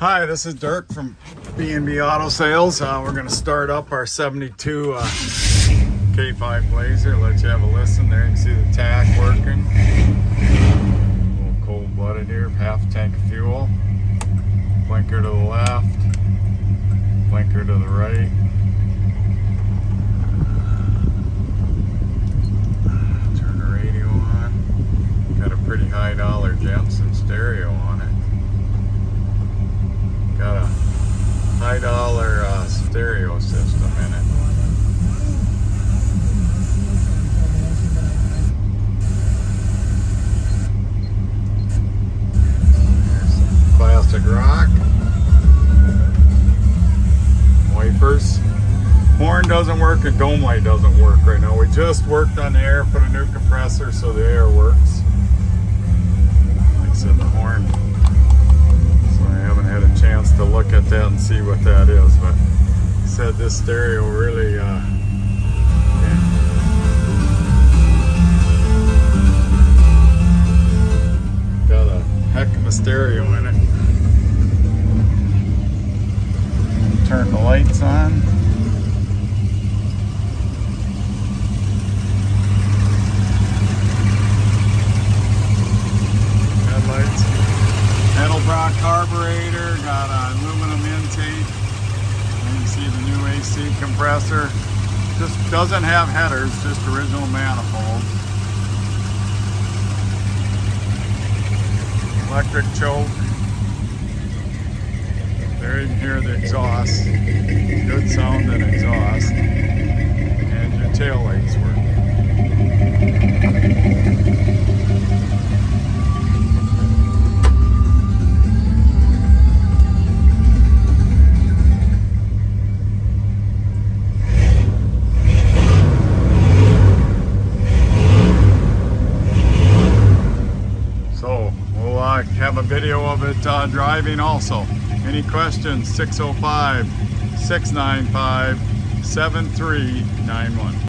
Hi, this is Dirk from B&B Auto Sales. We're going to start up our 72 K5 Blazer. Let you have a listen there. You can see the tach working. A little cold-blooded here, half tank of fuel. Blinker to the left, blinker to the right. Turn the radio on. Got a pretty high dollar Jensen stereo on it. Got a high dollar stereo system in it. There's some plastic rock. Wipers. Horn doesn't work and dome light doesn't work right now. We just worked on the air, put a new compressor so the air works. Like I said, the horn. I haven't had a chance to look at that and see what that is, but he said this stereo really got a heck of a stereo in it. Turn the lights on. Headlights. Edelbrock carburetor, got an aluminum intake, and you see the new AC compressor. Just doesn't have headers, just original manifold. Electric choke. There you can hear the exhaust. Good sound and exhaust. And your tail lights work. Have a video of it driving also. Any questions? 605-695-7391.